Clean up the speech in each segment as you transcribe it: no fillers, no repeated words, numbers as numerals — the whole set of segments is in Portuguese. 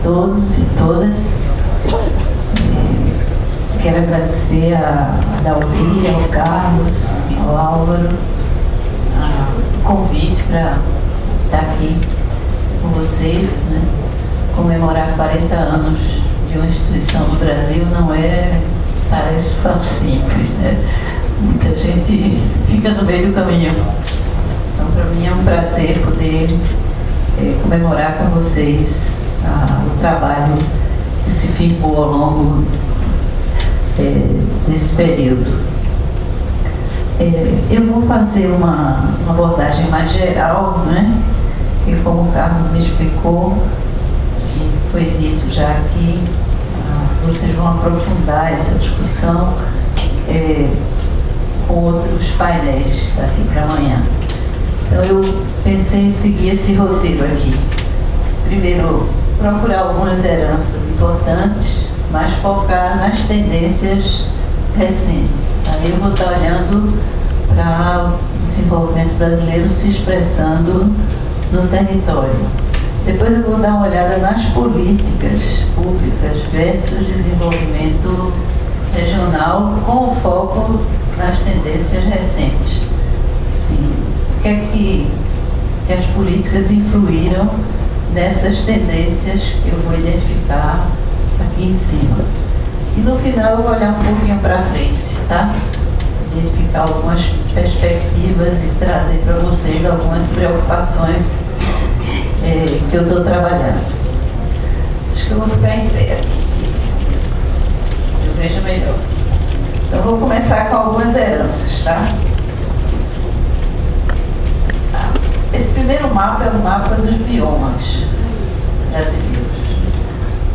todos e todas. Quero agradecer a Dalvi, ao Carlos, ao Álvaro, o convite para estar aqui com vocês, né? Comemorar 40 anos de uma instituição no Brasil não é tarefa simples, né? Muita gente fica no meio do caminho. Então, para mim é um prazer poder comemorar com vocês o trabalho que se firmou ao longo desse período. Eu vou fazer uma abordagem mais geral, né? E como o Carlos me explicou, e foi dito já aqui, vocês vão aprofundar essa discussão com outros painéis daqui para amanhã. Então eu pensei em seguir esse roteiro aqui. Primeiro, procurar algumas heranças importantes, mas focar nas tendências recentes. Aí eu vou estar olhando para o desenvolvimento brasileiro se expressando no território. Depois eu vou dar uma olhada nas políticas públicas versus desenvolvimento regional, com foco nas tendências recentes. Assim, o que é que as políticas influíram nessas tendências que eu vou identificar aqui em cima. E no final eu vou olhar um pouquinho para frente, tá? Identificar algumas perspectivas e trazer para vocês algumas preocupações que eu estou trabalhando. Acho que eu vou ficar em pé aqui. Eu vejo melhor. Então, eu vou começar com algumas heranças, tá? Esse primeiro mapa é o mapa dos biomas brasileiros.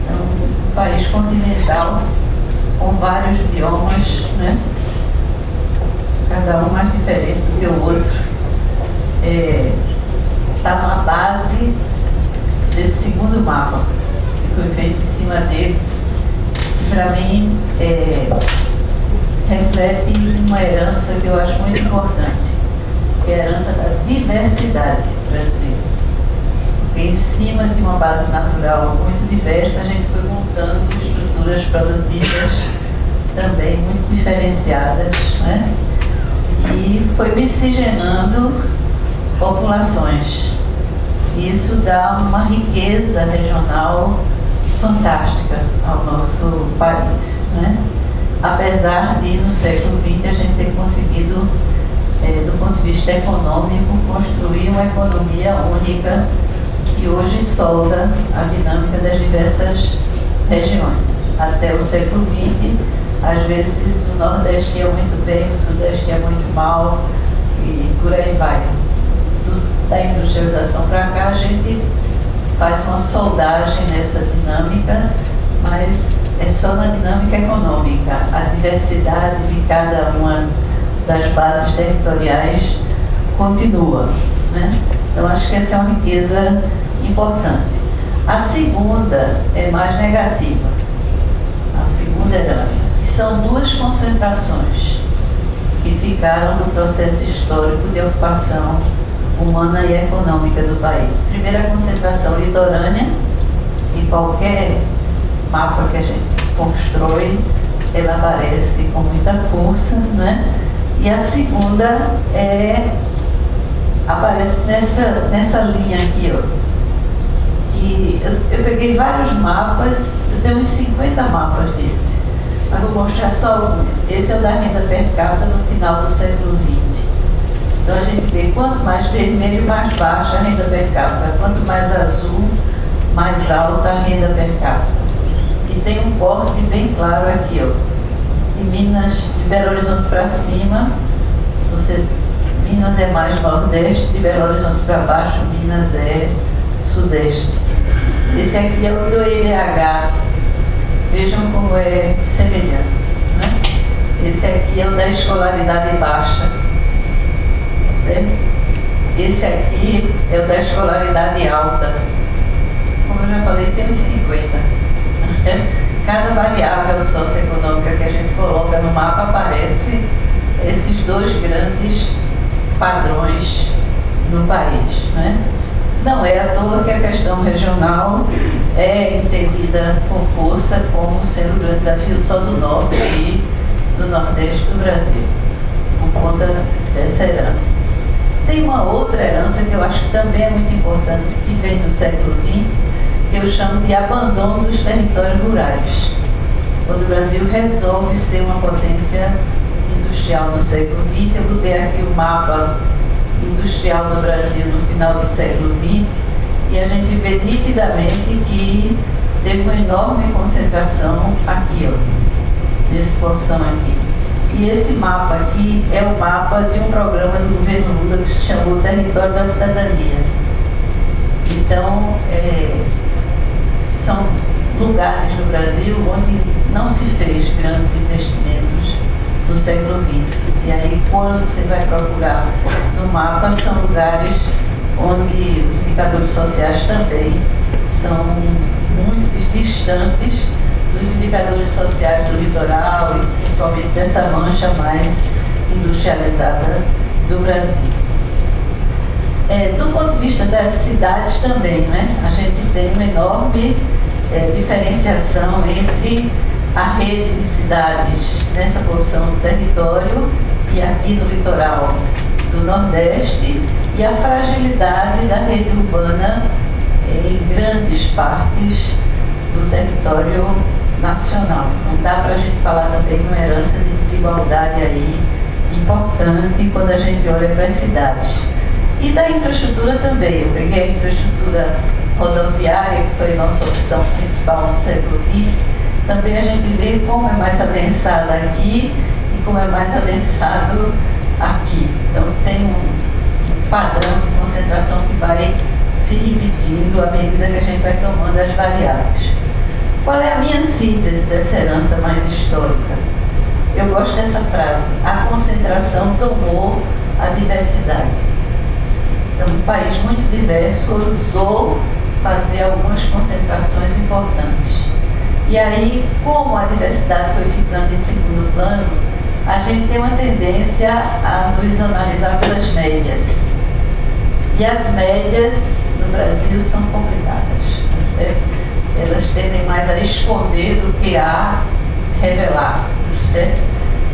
É um país continental com vários biomas, né? Cada um mais diferente do que o outro. Está na base desse segundo mapa que foi feito em cima dele. Para mim, reflete uma herança que eu acho muito importante, que é a herança da diversidade brasileira. Porque em cima de uma base natural muito diversa, a gente foi montando estruturas produtivas também muito diferenciadas, né? E foi miscigenando populações. Isso dá uma riqueza regional fantástica ao nosso país, né? Apesar de, no século XX, a gente ter conseguido, do ponto de vista econômico, construir uma economia única que hoje solda a dinâmica das diversas regiões. Até o século XX, às vezes o Nordeste ia muito bem, o Sudeste ia muito mal, e por aí vai. Da industrialização para cá, a gente faz uma soldagem nessa dinâmica, mas é só na dinâmica econômica. A diversidade de cada uma das bases territoriais continua, né? Então, acho que essa é uma riqueza importante. A segunda é mais negativa. A segunda herança, que são duas concentrações que ficaram do processo histórico de ocupação humana e econômica do país. Primeira, a concentração litorânea, e qualquer mapa que a gente constrói, ela aparece com muita força, né? E a segunda aparece nessa linha aqui, ó. Que eu peguei vários mapas, eu tenho uns 50 mapas desse, mas vou mostrar só alguns. Esse é o da renda per capita no final do século XX. Então a gente vê quanto mais vermelho, mais baixa a renda per capita, quanto mais azul, mais alta a renda per capita. E tem um corte bem claro aqui, ó, de Minas, de Belo Horizonte para cima, Minas é mais Nordeste, de Belo Horizonte para baixo, Minas é Sudeste. Esse aqui é o do IDH, vejam como é semelhante, né? Esse aqui é o da escolaridade baixa, certo? Esse aqui é o da escolaridade alta. Como eu já falei, temos 50. Certo? Cada variável socioeconômica que a gente coloca no mapa aparece esses dois grandes padrões no país, né? Não é à toa que a questão regional é entendida com força como sendo um grande desafio só do norte e do nordeste do Brasil, por conta dessa herança. Tem uma outra herança que eu acho que também é muito importante, que vem do século XX, que eu chamo de abandono dos territórios rurais. Quando o Brasil resolve ser uma potência industrial no século XX, eu botei aqui o mapa industrial do Brasil no final do século XX, e a gente vê nitidamente que teve uma enorme concentração aqui, ó, nesse porção aqui. E esse mapa aqui é o mapa de um programa do governo Lula que se chamou Território da Cidadania. Então, são lugares no Brasil onde não se fez grandes investimentos no século XX. E aí, quando você vai procurar no mapa, são lugares onde os indicadores sociais também são muito distantes dos indicadores sociais do litoral e principalmente dessa mancha mais industrializada do Brasil. Do ponto de vista das cidades também, né, a gente tem uma enorme diferenciação entre a rede de cidades nessa porção do território e aqui no litoral do Nordeste, e a fragilidade da rede urbana em grandes partes do território nacional. Não dá para a gente falar também de uma herança de desigualdade aí importante quando a gente olha para as cidades. E da infraestrutura também. Eu peguei a infraestrutura rodoviária, que foi a nossa opção principal no século XX. Também a gente vê como é mais adensada aqui e como é mais adensado aqui. Então tem um padrão de concentração que vai se repetindo à medida que a gente vai tomando as variáveis. Qual é a minha síntese dessa herança mais histórica? Eu gosto dessa frase: a concentração tomou a diversidade. Então, um país muito diverso ousou fazer algumas concentrações importantes. E aí, como a diversidade foi ficando em segundo plano, a gente tem uma tendência a nos analisar pelas médias. E as médias no Brasil são complicadas. Elas tendem mais a esconder do que a revelar.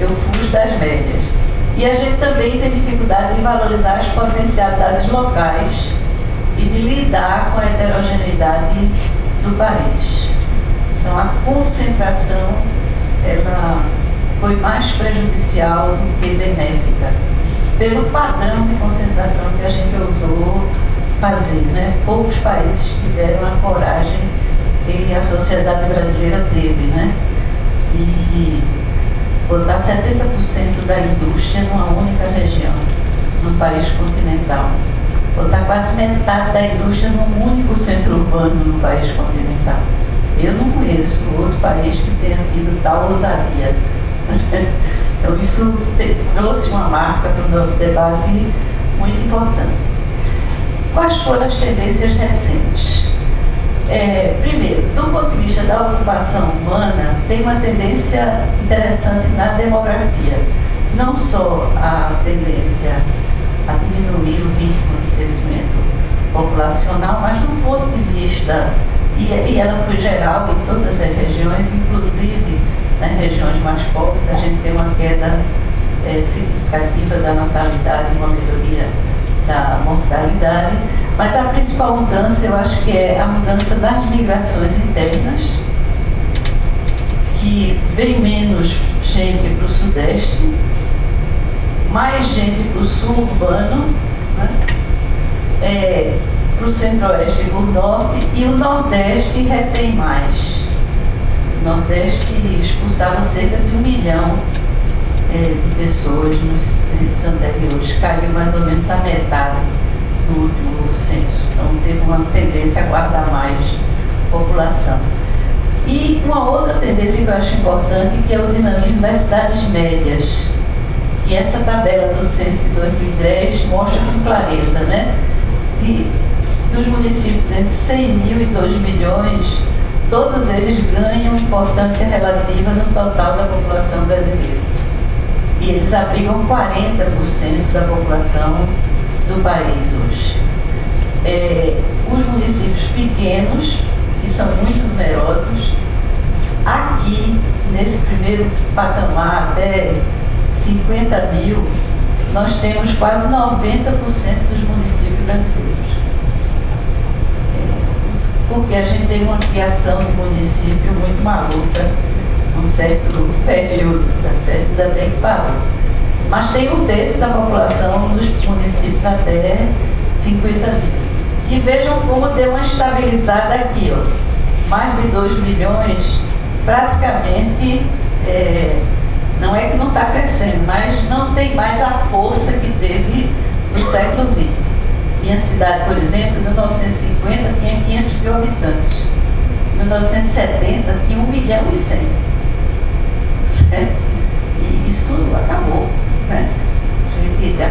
Eu fujo das médias. E a gente também tem dificuldade em valorizar as potencialidades locais e de lidar com a heterogeneidade do país. Então, a concentração, ela foi mais prejudicial do que benéfica, pelo padrão de concentração que a gente ousou fazer, né? Poucos países tiveram a coragem que a sociedade brasileira teve, né? E botar 70% da indústria numa única região, no país continental. Botar quase metade da indústria num único centro urbano no país continental. Eu não conheço outro país que tenha tido tal ousadia. Então isso trouxe uma marca para o nosso debate muito importante. Quais foram as tendências recentes? Primeiro, do ponto de vista da ocupação humana, tem uma tendência interessante na demografia. Não só a tendência a diminuir o ritmo de crescimento populacional, mas do ponto de vista, e ela foi geral em todas as regiões, inclusive nas regiões mais pobres, a gente tem uma queda significativa da natalidade e uma melhoria da mortalidade. Mas a principal mudança, eu acho que é a mudança das migrações internas, que vem menos gente para o sudeste, mais gente para o sul urbano, né? Para o centro-oeste e para o norte, e o nordeste retém mais. O nordeste expulsava cerca de 1 milhão de pessoas nos anteriores, caiu mais ou menos a metade no último censo. Então teve uma tendência a guardar mais população. E uma outra tendência que eu acho importante, que é o dinamismo das cidades médias, que essa tabela do censo de 2010 mostra com clareza, né? Que dos municípios entre 100 mil e 2 milhões, todos eles ganham importância relativa no total da população brasileira. E eles abrigam 40% da população do país hoje. os municípios pequenos, que são muito numerosos, aqui, nesse primeiro patamar, até 50 mil, nós temos quase 90% dos municípios brasileiros. Porque a gente teve uma criação de município muito maluca, num certo período, tá certo? Ainda bem que parou. Mas tem um terço da população dos municípios até 50 mil. E vejam como deu uma estabilizada aqui, ó. Mais de 2 milhões, praticamente, não é que não está crescendo, mas não tem mais a força que teve no século XX. Minha cidade, por exemplo, em 1950 tinha 500 mil habitantes. Em 1970 tinha 1 milhão e 100. Certo? E isso acabou, né?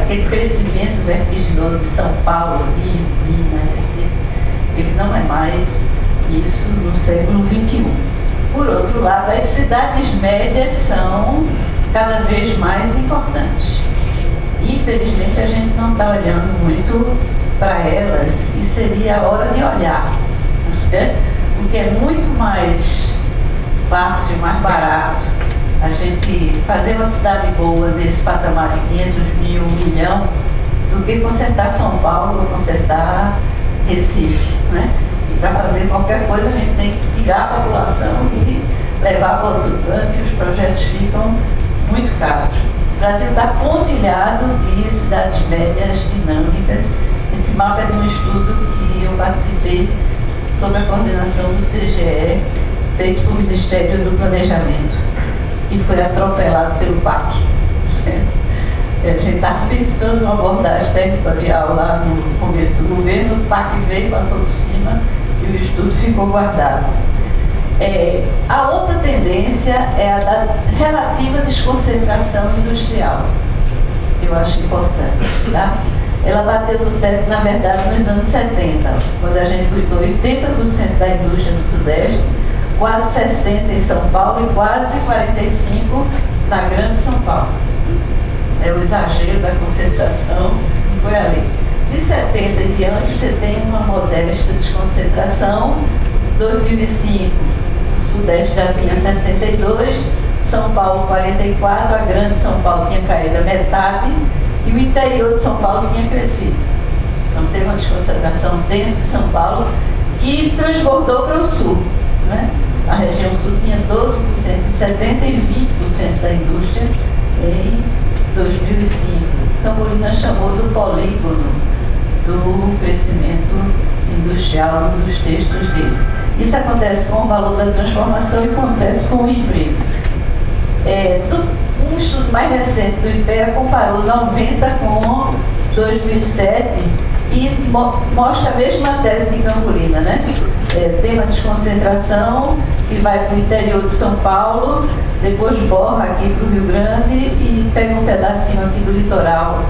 Aquele crescimento vertiginoso de São Paulo, Rio, Minas, Recife, ele não é mais isso no século XXI. Por outro lado, as cidades médias são cada vez mais importantes. Infelizmente, a gente não está olhando muito para elas e seria a hora de olhar, certo? Porque é muito mais fácil, mais barato a gente fazer uma cidade boa nesse patamar de 500 mil, 1 milhão, do que consertar São Paulo ou consertar Recife, né? E para fazer qualquer coisa a gente tem que tirar a população e levar para outro canto e os projetos ficam muito caros. O Brasil está pontilhado de cidades médias dinâmicas. Esse mapa é de um estudo que eu participei sob a coordenação do CGE, feito pelo Ministério do Planejamento, que foi atropelado pelo PAC. A gente estava pensando uma abordagem territorial lá no começo do governo, o PAC veio, passou por cima e o estudo ficou guardado. A outra tendência é a da relativa desconcentração industrial. Eu acho importante, tá? Ela bateu no teto, na verdade, nos anos 70, quando a gente cuidou 80% da indústria no Sudeste, quase 60% em São Paulo e quase 45% na Grande São Paulo. O exagero da concentração foi ali. De 70 em diante, você tem uma modesta desconcentração. Em 2005, o Sudeste já tinha 62%, São Paulo 44%, a Grande São Paulo tinha caído a metade e o interior de São Paulo tinha crescido. Então teve uma desconcentração dentro de São Paulo que transbordou para o Sul, né? A região sul tinha 12% de 70% e 20% da indústria em 2005. Tamborina chamou do polígono do crescimento industrial nos textos dele. Isso acontece com o valor da transformação e acontece com o emprego. Um estudo mais recente do IPEA comparou 90 com 2007 e mostra a mesma tese de Tamborina, né? Tem uma desconcentração que vai para o interior de São Paulo, depois borra aqui para o Rio Grande e pega um pedacinho aqui do litoral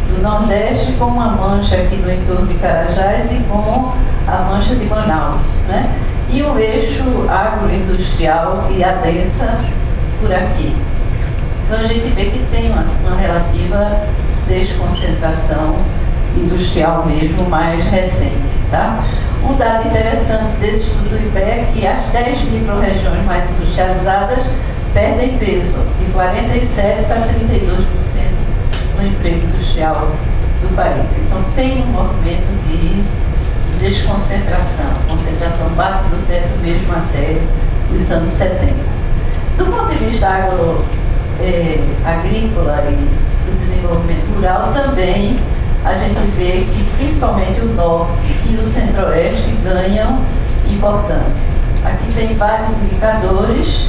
do Nordeste, com uma mancha aqui no entorno de Carajás e com a mancha de Manaus, né? E um eixo agroindustrial que adensa por aqui. Então a gente vê que tem uma relativa desconcentração industrial mesmo mais recente, tá? Um dado interessante desse estudo do IPEA é que as 10 micro-regiões mais industrializadas perdem peso, de 47% para 32% no emprego industrial do país. Então tem um movimento de desconcentração. A concentração bate no teto mesmo até os anos 70. Do ponto de vista agrícola e do desenvolvimento rural, também a gente vê que principalmente o norte e o centro-oeste ganham importância. Aqui tem vários indicadores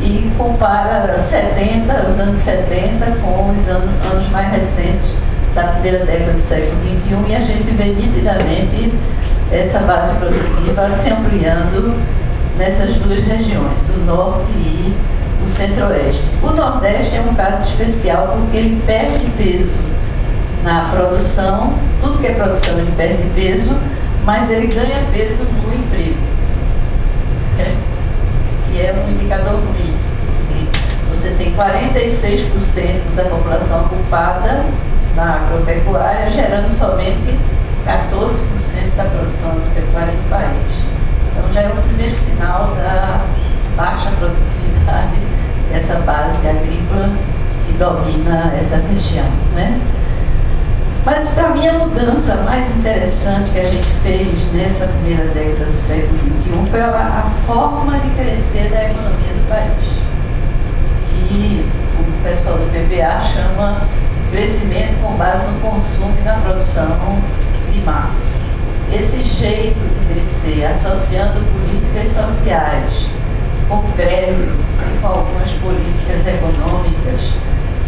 e compara os anos 70 com os anos mais recentes da primeira década do século XXI, e a gente vê nitidamente essa base produtiva se ampliando nessas duas regiões, o norte e o centro-oeste. O nordeste é um caso especial porque ele perde peso na produção, tudo que é produção ele perde peso, mas ele ganha peso no emprego, certo? Que é um indicador ruim. Você tem 46% da população ocupada na agropecuária, gerando somente 14% da produção agropecuária do país. Então já é o primeiro sinal da baixa produtividade dessa base agrícola que domina essa região, né? Mas para mim a mudança mais interessante que a gente fez nessa primeira década do século XXI foi a forma de crescer da economia do país, que o pessoal do PPA chama crescimento com base no consumo e na produção de massa. Esse jeito de crescer, associando políticas sociais com crédito e com algumas políticas econômicas,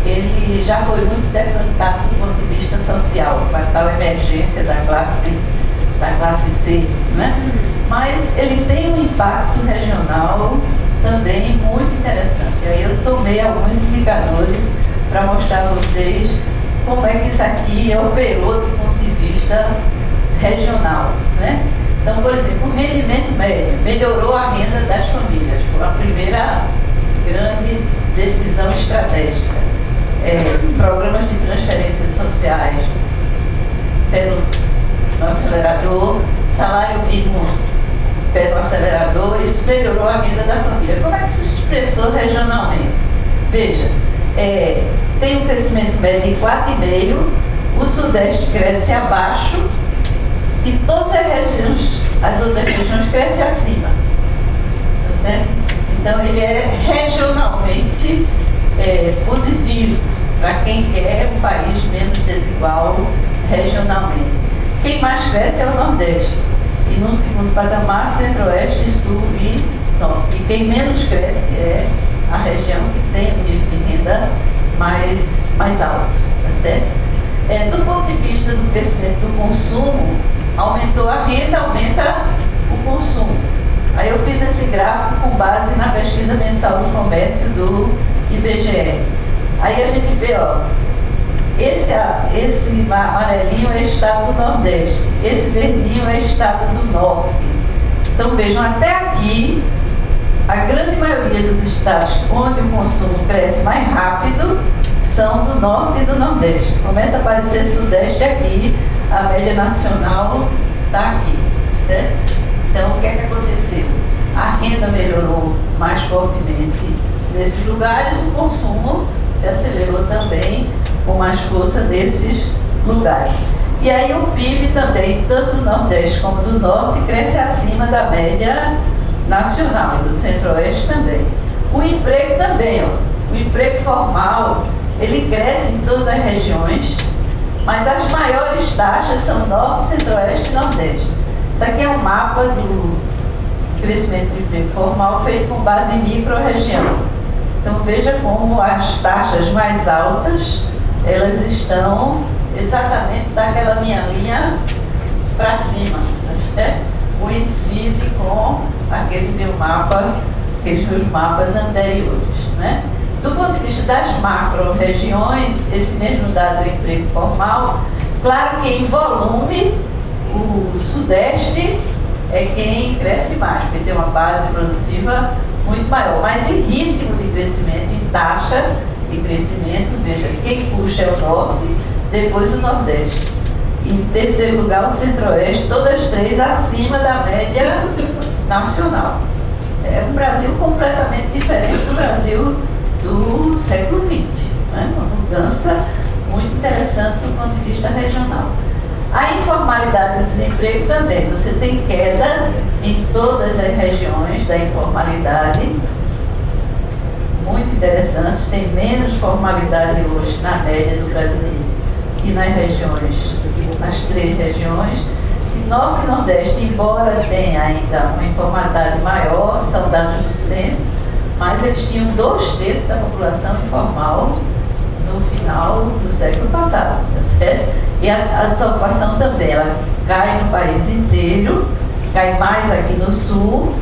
ele já foi muito decantado do ponto de vista social, com a tal emergência da classe C, né? Mas ele tem um impacto regional também muito interessante. Aí eu tomei alguns indicadores para mostrar a vocês como é que isso aqui operou do ponto de vista regional, né? Então, por exemplo, o rendimento médio melhorou a renda das famílias, foi a primeira grande decisão estratégica. Programas de transferências sociais no acelerador, salário mínimo pelo acelerador, isso melhorou a renda da família. Como é que se expressou regionalmente? Veja, tem um crescimento médio de 4,5%, o Sudeste cresce abaixo e todas as outras regiões crescem acima. Tá certo? Então ele é regionalmente positivo para quem quer um país menos desigual regionalmente. Quem mais cresce é o Nordeste. E no segundo patamar, Centro-Oeste, Sul e Norte. E quem menos cresce é a região que tem um nível de renda mais alto. Tá certo? Do ponto de vista do crescimento do consumo, aumentou a renda, aumenta o consumo. Aí eu fiz esse gráfico com base na pesquisa mensal do comércio do IBGE. Aí a gente vê, esse amarelinho é estado do Nordeste, esse verdinho é estado do Norte. Então vejam, até aqui, a grande maioria dos estados onde o consumo cresce mais rápido são do Norte e do Nordeste. Começa a aparecer Sudeste aqui, a média nacional está aqui, certo? Então, o que é que aconteceu? A renda melhorou mais fortemente nesses lugares, o consumo se acelerou também com mais força nesses lugares. E aí o PIB também, tanto do Nordeste como do Norte, cresce acima da média nacional, do Centro-Oeste também. O emprego também, o emprego formal, ele cresce em todas as regiões, mas as maiores taxas são Norte, Centro-Oeste e Nordeste. Isso aqui é um mapa do crescimento do emprego formal feito com base em micro-região. Então veja como as taxas mais altas, elas estão exatamente daquela minha linha para cima, certo? Coincide com aqueles meus mapas anteriores, né? Do ponto de vista das macro-regiões, esse mesmo dado do emprego formal, claro que em volume, o Sudeste é quem cresce mais, porque tem uma base produtiva muito maior, mas em ritmo de crescimento, em taxa de crescimento, veja, quem puxa é o Norte, depois o Nordeste. E em terceiro lugar, o Centro-Oeste, todas três acima da média nacional. É um Brasil completamente diferente do Brasil do século XX, né? Uma mudança muito interessante do ponto de vista regional. A informalidade do desemprego também, você tem queda em todas as regiões da informalidade, muito interessante, tem menos formalidade hoje na média do Brasil e nas regiões, nas três regiões. E Norte e Nordeste, embora tenha ainda uma informalidade maior, são dados do censo, mas eles tinham 2/3 da população informal no final do século passado, tá certo? E a desocupação também, ela cai no país inteiro, cai mais aqui no sul,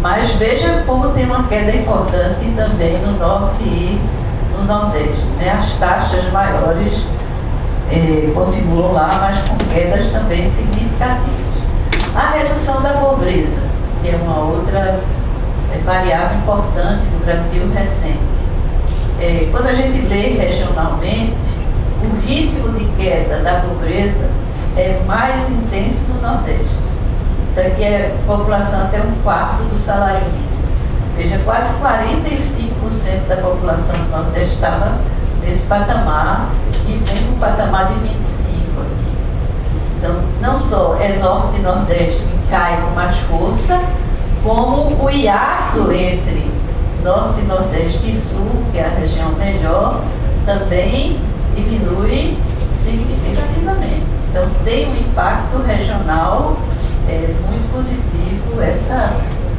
mas veja como tem uma queda importante também no Norte e no Nordeste, né? As taxas maiores continuam lá, mas com quedas também significativas. A redução da pobreza, que é uma outra variável importante no Brasil recente. Quando a gente lê regionalmente, o ritmo de queda da pobreza é mais intenso no Nordeste. Isso aqui é população até 1/4 do salário mínimo. Veja, quase 45% da população do Nordeste estava nesse patamar e vem para o patamar de 25% aqui. Então, não só é Norte e Nordeste que cai com mais força, como o hiato entre Norte, Nordeste e Sul, que é a região melhor, também diminui significativamente. Então, tem um impacto regional muito positivo, essa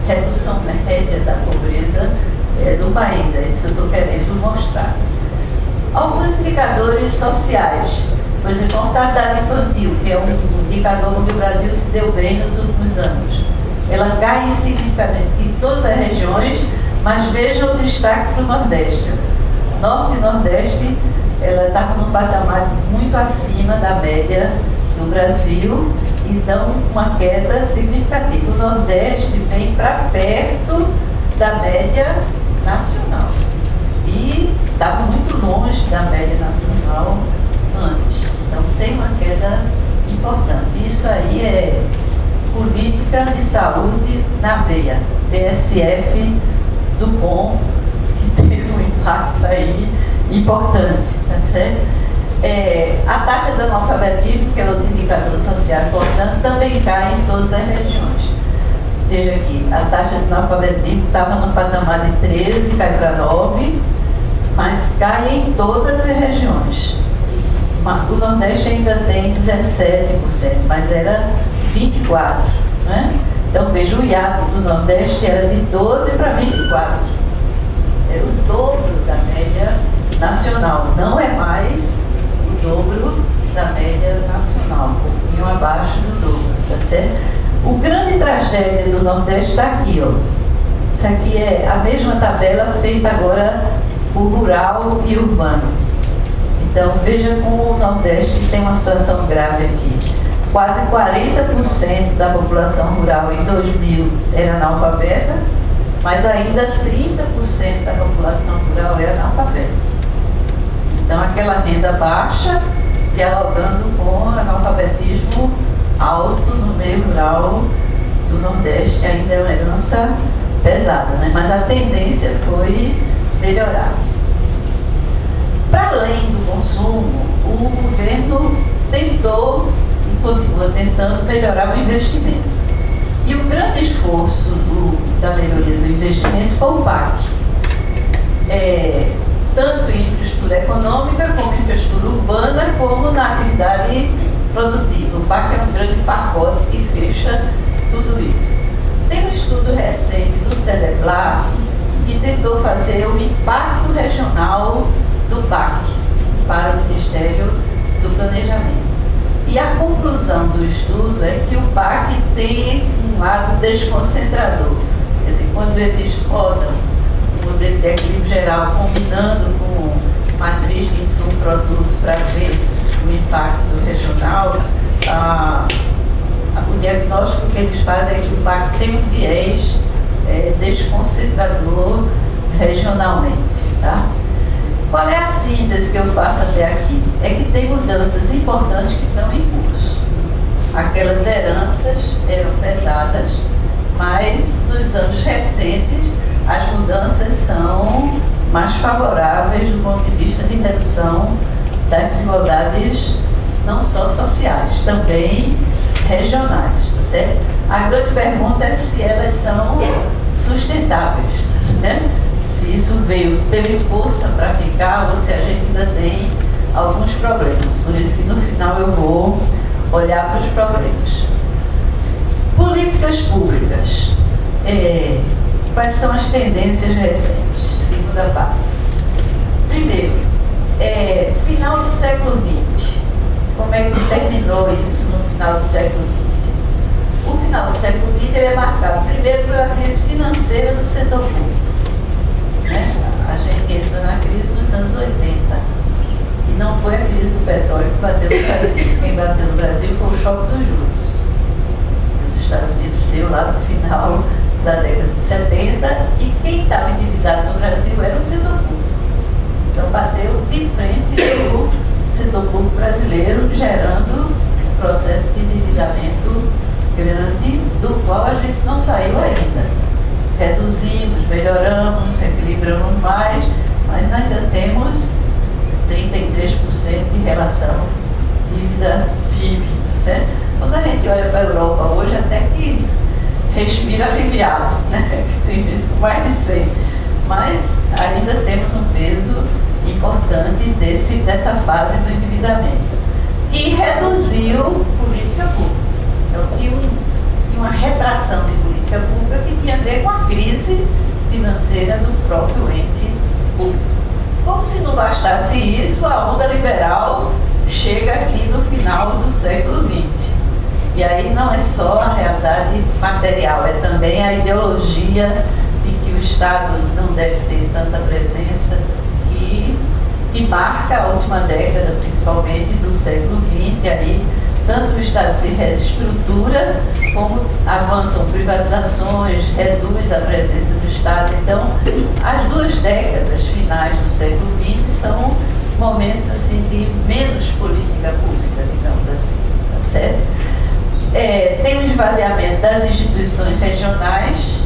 redução média da pobreza do país. É isso que eu estou querendo mostrar. Alguns indicadores sociais. Por exemplo, a mortalidade infantil, que é um indicador onde o Brasil se deu bem nos últimos anos. Ela cai significativamente em todas as regiões, mas veja o destaque para o Nordeste. Norte e Nordeste, ela está num patamar muito acima da média do Brasil, então uma queda significativa. O Nordeste vem para perto da média nacional e estava muito longe da média nacional antes. Então tem uma queda importante. Isso aí é política de saúde na veia, PSF do bom, que teve um impacto aí importante, tá certo? A taxa de analfabetismo, que é outro indicador social importante, também cai em todas as regiões. Veja aqui, a taxa de analfabetismo estava no patamar de 13, cai para 9, mas cai em todas as regiões. O Nordeste ainda tem 17%, mas era 24%. Né? Então veja, o hiato do Nordeste era de 12 para 24. Era o dobro da média nacional. Não é mais o dobro da média nacional, um pouquinho abaixo do dobro, tá certo? O grande tragédia do Nordeste está aqui, ó. Isso aqui é a mesma tabela feita agora por rural e urbano. Então veja como o Nordeste tem uma situação grave aqui. Quase 40% da população rural em 2000 era analfabeta, mas ainda 30% da população rural era analfabeta. Então, aquela renda baixa, dialogando com analfabetismo alto no meio rural do Nordeste, ainda é uma herança pesada, né? Mas a tendência foi melhorar. Para além do consumo, o governo tentou e continua tentando melhorar o investimento. E o grande esforço da melhoria do investimento foi o PAC. Tanto em infraestrutura econômica, como em infraestrutura urbana, como na atividade produtiva. O PAC é um grande pacote que fecha tudo isso. Tem um estudo recente do CEDEPLAR que tentou fazer o impacto regional do PAC para o Ministério do Planejamento. E a conclusão do estudo é que o PAC tem um lado desconcentrador. Quer dizer, quando eles rodam o modelo de equilíbrio geral, combinando com matriz de insumo-produto para ver o impacto regional, o diagnóstico que eles fazem é que o PAC tem um viés desconcentrador regionalmente. Tá? Qual é a síntese que eu faço até aqui? É que tem mudanças importantes que estão em curso. Aquelas heranças eram pesadas, mas nos anos recentes as mudanças são mais favoráveis do ponto de vista de redução das desigualdades não só sociais, também regionais, tá certo? A grande pergunta é se elas são sustentáveis, tá certo? Se isso teve força para ficar ou se a gente ainda tem alguns problemas. Por isso que no final eu vou olhar para os problemas. Políticas públicas. Quais são as tendências recentes? Segunda parte. Primeiro, final do século XX. Como é que terminou isso no final do século XX? O final do século XX é marcado primeiro pela crise financeira do setor público. A gente entra na crise nos anos 80 e não foi a crise do petróleo que bateu no Brasil. Quem bateu no Brasil foi o choque dos juros. Os Estados Unidos deu lá no final da década de 70 e quem estava endividado no Brasil era o setor público. Então bateu de frente do setor público brasileiro, gerando um processo de endividamento grande do qual a gente não saiu ainda. Reduzimos, melhoramos, equilibramos mais, mas ainda temos 33% de relação dívida-PIB, certo? Quando a gente olha para a Europa hoje, até que respira aliviado, né? Tem gente com mais de 100, mas ainda temos um peso importante dessa fase do endividamento, que reduziu política pública. Então, tinha uma retração de política pública que tinha a ver com a crise financeira do próprio ente público. Como se não bastasse isso, a onda liberal chega aqui no final do século XX. E aí não é só a realidade material, é também a ideologia de que o Estado não deve ter tanta presença, que marca a última década, principalmente do século XX. Aí tanto o Estado se reestrutura, como avançam privatizações, reduz a presença do Estado. Então, as 2 décadas finais do século XX são momentos assim, de menos política pública, digamos assim, tá certo? Tem um esvaziamento das instituições regionais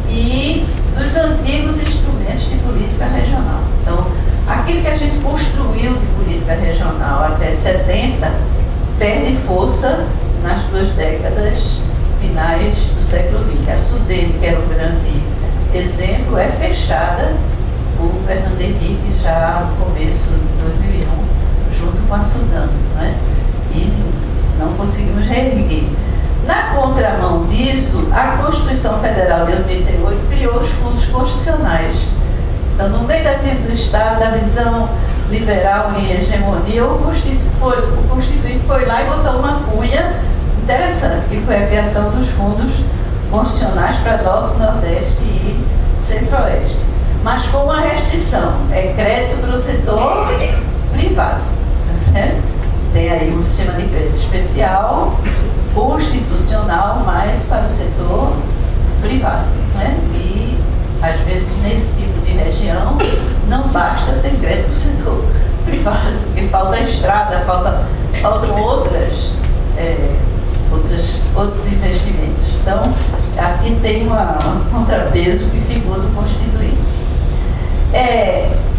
e dos antigos instrumentos de política regional. Então, aquilo que a gente construiu de política regional até 70 perde força nas 2 décadas finais do século XX. A Sudene, que era um grande exemplo, é fechada por Fernando Henrique já no começo de 2001, junto com a Sudano, né? E não conseguimos reerguer. Na contramão disso, a Constituição Federal de 88 criou os fundos constitucionais. Então, no meio da crise do Estado, da visão liberal em hegemonia, o Constituinte foi lá e botou uma cunha interessante, que foi a criação dos fundos constitucionais para Norte, Nordeste e Centro-Oeste. Mas com uma restrição, é crédito para o setor privado, tá certo? Tem aí um sistema de crédito especial, constitucional, mas para o setor privado, né? E, às vezes, nesse tipo de região, não basta ter crédito para o setor privado, porque falta estrada, faltam outros investimentos. Então, aqui tem um contrapeso que ficou do Constituinte.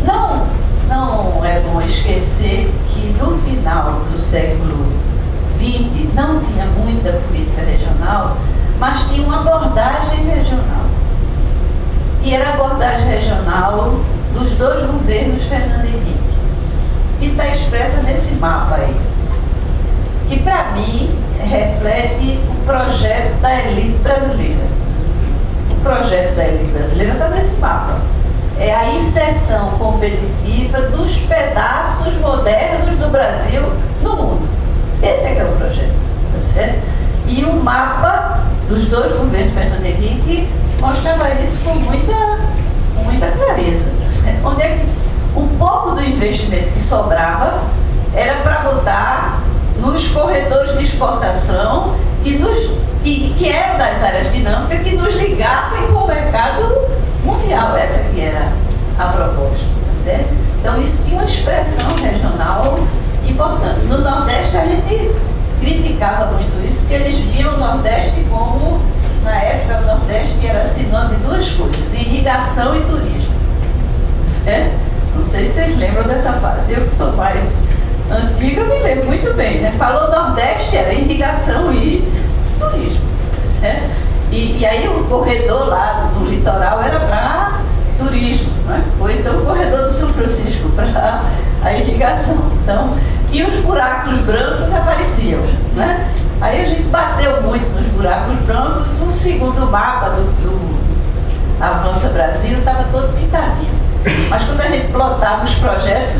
Não é bom esquecer que no final do século XX não tinha muita política regional, mas tinha uma abordagem regional. E era a abordagem regional dos 2 governos Fernando Henrique, que está expressa nesse mapa aí, que para mim reflete o projeto da elite brasileira. O projeto da elite brasileira está nesse mapa. É a inserção competitiva dos pedaços modernos do Brasil no mundo. Esse é que é o projeto, tá certo? E o mapa dos 2 governos Fernando Henrique mostrava isso com muita clareza, tá certo? Onde é que um pouco do investimento que sobrava era para botar nos corredores de exportação que eram das áreas dinâmicas, que nos ligassem com o mercado mundial. Essa que era a proposta, tá certo? Então isso tinha uma expressão regional importante. No Nordeste a gente criticava muito isso, porque eles viam o Nordeste como, na época, o Nordeste era sinônimo de 2 coisas: irrigação e turismo, certo? Não sei se vocês lembram dessa fase. Eu que sou mais antiga me lembro muito bem, né? Falou Nordeste, era irrigação e turismo, certo? E aí o corredor lá do litoral era para turismo, né? Ou então o corredor do São Francisco para a irrigação. Então, e os buracos brancos apareciam, né? Aí a gente bateu muito nos buracos brancos. O segundo mapa do Avança Brasil estava todo pintadinho. Mas quando a gente plotava os projetos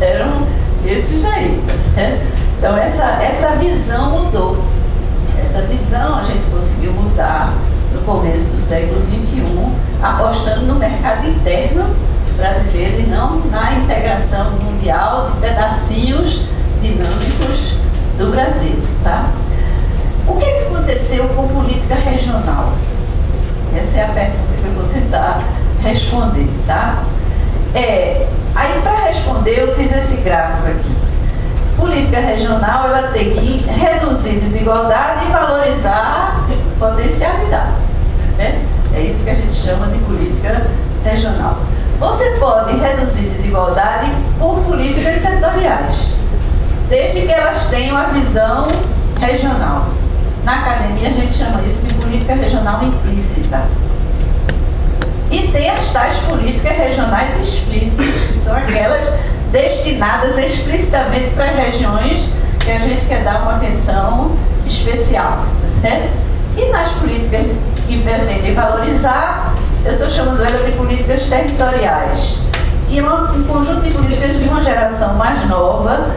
eram esses daí, tá certo? Então essa visão mudou. Essa visão a gente conseguiu mudar no começo do século XXI, apostando no mercado interno brasileiro e não na integração mundial de pedacinhos dinâmicos do Brasil, tá? O que aconteceu com política regional? Essa é a pergunta que eu vou tentar responder, tá? Aí, para responder, eu fiz esse gráfico aqui. Política regional, ela tem que reduzir desigualdade e valorizar potencialidade, né? É isso que a gente chama de política regional. Você pode reduzir desigualdade por políticas setoriais, desde que elas tenham a visão regional. Na academia a gente chama isso de política regional implícita. E tem as tais políticas regionais explícitas, que são aquelas destinadas explicitamente para regiões que a gente quer dar uma atenção especial, tá certo? E nas políticas que pretendem valorizar, eu estou chamando ela de políticas territoriais, que é um conjunto de políticas de uma geração mais nova.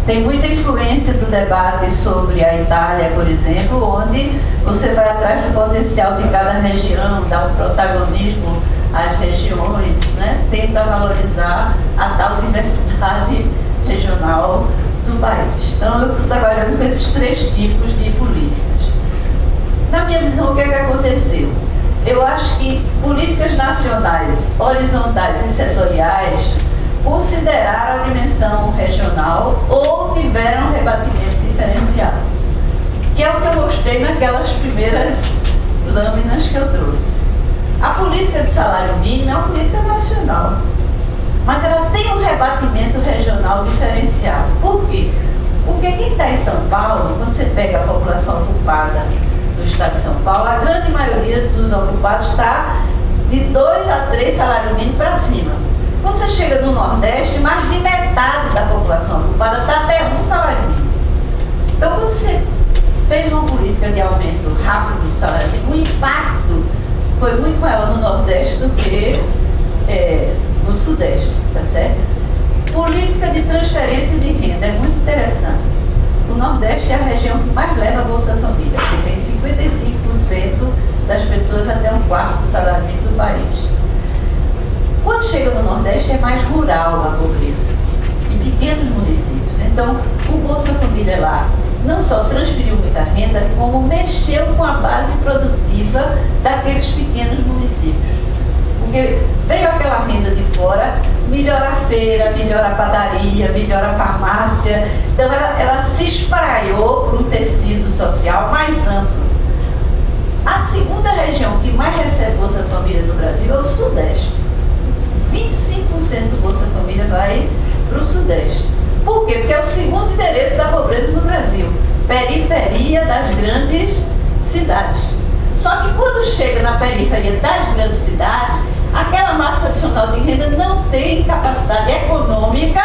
Tem muita influência do debate sobre a Itália, por exemplo, onde você vai atrás do potencial de cada região, dá um protagonismo às regiões, né? Tenta valorizar a tal diversidade regional do país. Então, eu estou trabalhando com esses 3 tipos de políticas. Na minha visão, o que é que aconteceu? Eu acho que políticas nacionais, horizontais e setoriais consideraram a dimensão regional ou tiveram um rebatimento diferenciado, que é o que eu mostrei naquelas primeiras lâminas que eu trouxe. A política de salário mínimo é uma política nacional, mas ela tem um rebatimento regional diferenciado. Por quê? Porque quem está em São Paulo, quando você pega a população ocupada do estado de São Paulo, a grande maioria dos ocupados está de 2 a 3 salários mínimos para cima. Quando você chega no Nordeste, mais de metade da população ocupada está até 1 salário mínimo. Então, quando você fez uma política de aumento rápido do salário mínimo, o impacto foi muito maior no Nordeste do que no Sudeste, tá certo? Política de transferência de renda é muito interessante. O Nordeste é a região que mais leva a Bolsa Família, porque tem 55% das pessoas até 1/4 do salário mínimo do país. Quando chega no Nordeste é mais rural a pobreza, em pequenos municípios. Então, o Bolsa Família lá não só transferiu muita renda, como mexeu com a base produtiva daqueles pequenos municípios. Porque veio aquela renda de fora, melhora a feira, melhora a padaria, melhora a farmácia. Então, ela se espraiou para um tecido social mais amplo. A segunda região que mais recebe Bolsa Família no Brasil é o Sudeste. 25% do Bolsa Família vai para o Sudeste. Por quê? Porque é o segundo endereço da pobreza no Brasil. Periferia das grandes cidades. Só que quando chega na periferia das grandes cidades, aquela massa adicional de renda não tem capacidade econômica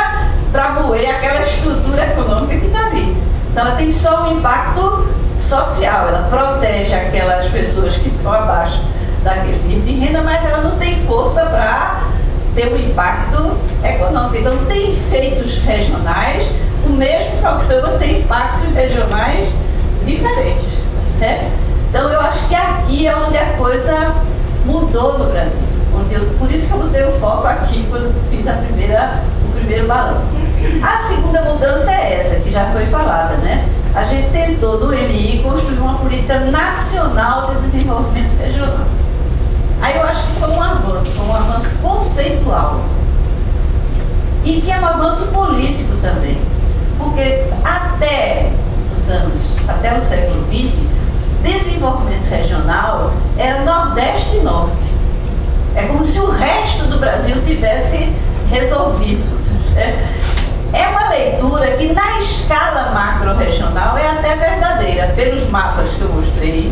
para moer aquela estrutura econômica que está ali. Então ela tem só um impacto social, ela protege aquelas pessoas que estão abaixo daquele nível de renda, mas ela não tem força para ter um impacto econômico. Então tem efeitos regionais, o mesmo programa tem impactos regionais diferentes, certo? Então eu acho que aqui é onde a coisa mudou no Brasil. Por isso que eu botei o foco aqui quando fiz o primeiro balanço. A segunda mudança é essa, que já foi falada, né? A gente tentou, do MI, construir uma política nacional de desenvolvimento regional. Aí eu acho que foi um avanço conceitual. E que é um avanço político também. Porque até o século XX, desenvolvimento regional era Nordeste e Norte. É como se o resto do Brasil tivesse resolvido, certo? É uma leitura que na escala macro-regional é até verdadeira, pelos mapas que eu mostrei.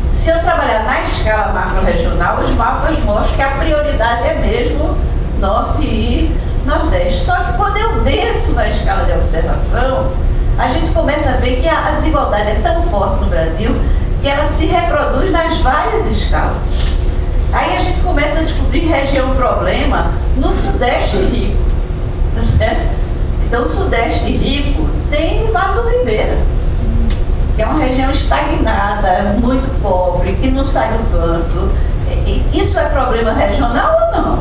Se eu trabalhar na escala macro-regional, os mapas mostram que a prioridade é mesmo Norte e Nordeste. Só que quando eu desço na escala de observação, a gente começa a ver que a desigualdade é tão forte no Brasil que ela se reproduz nas várias escalas. Aí a gente começa a descobrir região problema no Sudeste rico, tá certo? Então o Sudeste rico tem o Vale do Ribeira, que é uma região estagnada, muito pobre, que não sai do canto. Isso é problema regional ou não?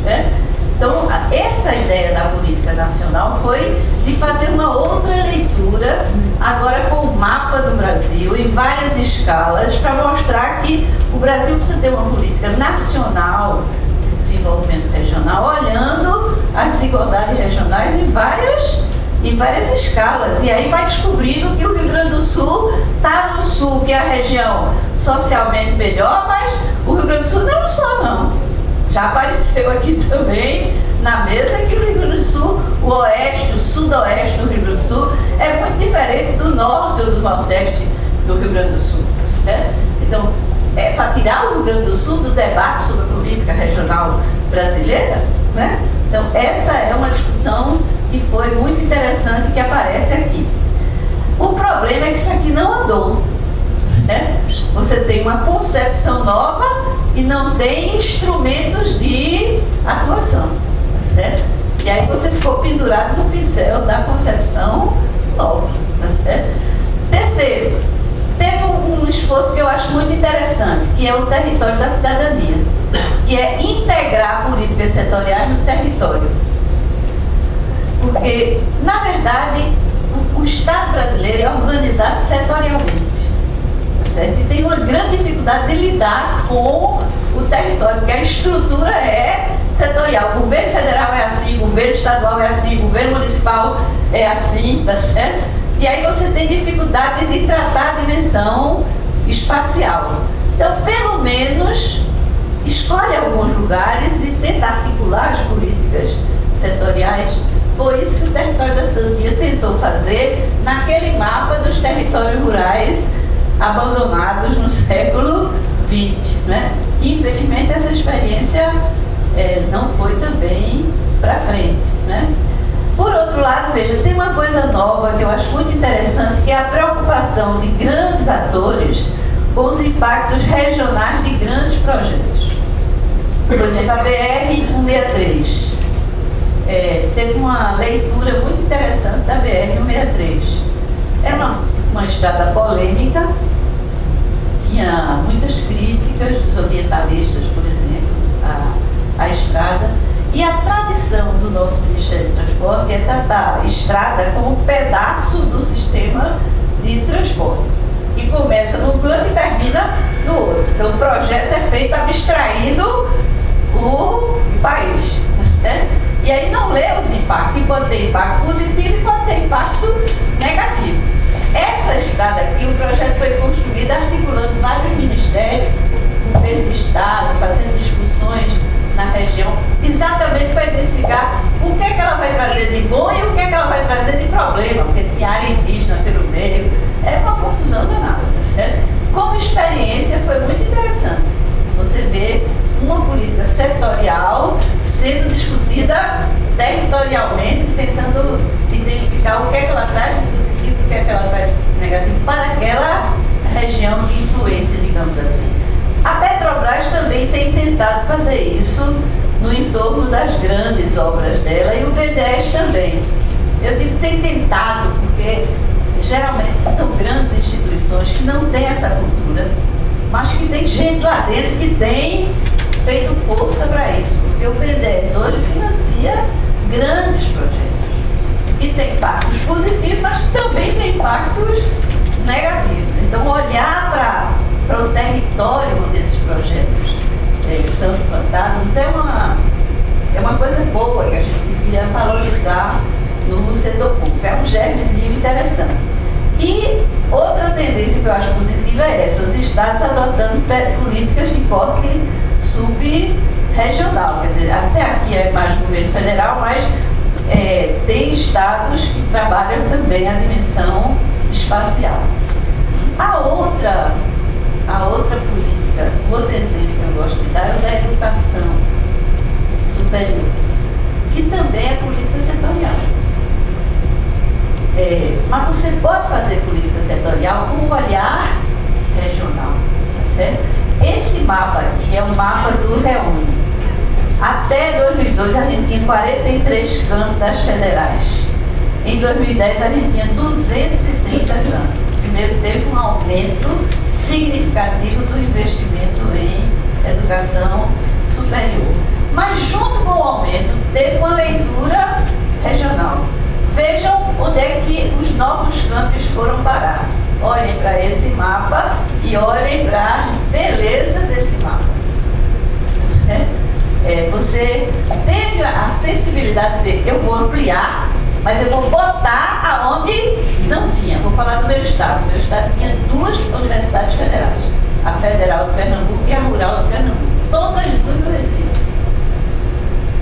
Certo? Então, essa ideia da política nacional foi de fazer uma outra leitura, agora com o mapa do Brasil, em várias escalas, para mostrar que o Brasil precisa ter uma política nacional de desenvolvimento regional, olhando as desigualdades regionais em várias escalas. E aí vai descobrindo que o Rio Grande do Sul está no sul, que é a região socialmente melhor, mas o Rio Grande do Sul não só não. Já apareceu aqui também na mesa que o Rio Grande do Sul, o oeste, o sudoeste do Rio Grande do Sul é muito diferente do norte ou do nordeste do Rio Grande do Sul. Certo? Então, para tirar o Rio Grande do Sul do debate sobre a política regional brasileira, né? Então, essa é uma discussão que foi muito interessante que aparece aqui. O problema é que isso aqui não andou. Certo? Você tem uma concepção nova e não tem instrumentos de atuação. Certo? E aí você ficou pendurado no pincel da concepção nova. Certo? Terceiro, teve um esforço que eu acho muito interessante, que é o território da cidadania, que é integrar políticas setoriais no território. Porque, na verdade, o Estado brasileiro é organizado setorialmente. Certo? E tem uma grande dificuldade de lidar com o território, porque a estrutura é setorial. O governo federal é assim, o governo estadual é assim, o governo municipal é assim, tá certo? E aí você tem dificuldade de tratar a dimensão espacial. Então, pelo menos, escolhe alguns lugares e tenta articular as políticas setoriais. Foi isso que o território da cidadania tentou fazer naquele mapa dos territórios rurais abandonados no século XX. Né? Infelizmente, essa experiência não foi também para frente. Né? Por outro lado, veja, tem uma coisa nova que eu acho muito interessante, que é a preocupação de grandes atores com os impactos regionais de grandes projetos. Por exemplo, a BR-163. Teve uma leitura muito interessante da BR-163. É uma estrada polêmica, tinha muitas críticas dos ambientalistas, por exemplo, à estrada. E a tradição do nosso Ministério de Transporte é tratar a estrada como um pedaço do sistema de transporte, que começa num canto e termina no outro. Então o projeto é feito abstraindo o país. Né? E aí não lê os impactos, que pode ter impacto positivo e pode ter impacto negativo. Essa estrada aqui, o projeto foi construído articulando vários ministérios, o governo do Estado, fazendo discussões na região, exatamente para identificar o que é que ela vai trazer de bom e o que é que ela vai trazer de problema, porque tem área indígena pelo meio, é uma confusão danada, certo? Como experiência foi muito interessante. Você vê uma política setorial sendo discutida territorialmente, tentando identificar o que é que ela traz de positivo e o que é que ela traz de negativo para aquela região de influência, digamos assim. A Petrobras também tem tentado fazer isso no entorno das grandes obras dela e o BNDES também. Eu digo tem tentado porque geralmente são grandes instituições que não têm essa cultura, mas que tem gente lá dentro que tem feito força para isso. Porque o BNDES hoje financia grandes projetos e tem impactos positivos, mas também tem impactos negativos. Então olhar para o território onde esses projetos são implantados é uma coisa boa que a gente devia valorizar no setor público. É um germezinho interessante. E outra tendência que eu acho positiva é essa, os estados adotando políticas de corte sub-regional. Quer dizer, até aqui é mais governo federal, mas tem estados que trabalham também a dimensão espacial. A outra política, o outro exemplo que eu gosto de dar é o da educação superior, que também é política setorial. Mas você pode fazer política setorial com um olhar regional, tá certo? Esse mapa aqui é um mapa do Reúne. Até 2002 a gente tinha 43 campos das federais. Em 2010 a gente tinha 230 campos. Primeiro teve um aumento significativo do investimento em educação superior. Mas junto com o aumento teve uma leitura regional. Vejam onde é que os novos campos foram parar. Olhem para esse mapa e olhem para a beleza desse mapa. Você teve a sensibilidade de dizer, eu vou ampliar, mas eu vou botar aonde não tinha. Vou falar do meu estado. Meu estado tinha 2 universidades federais. a Federal de Pernambuco e a Rural de Pernambuco, todas duas no Recife.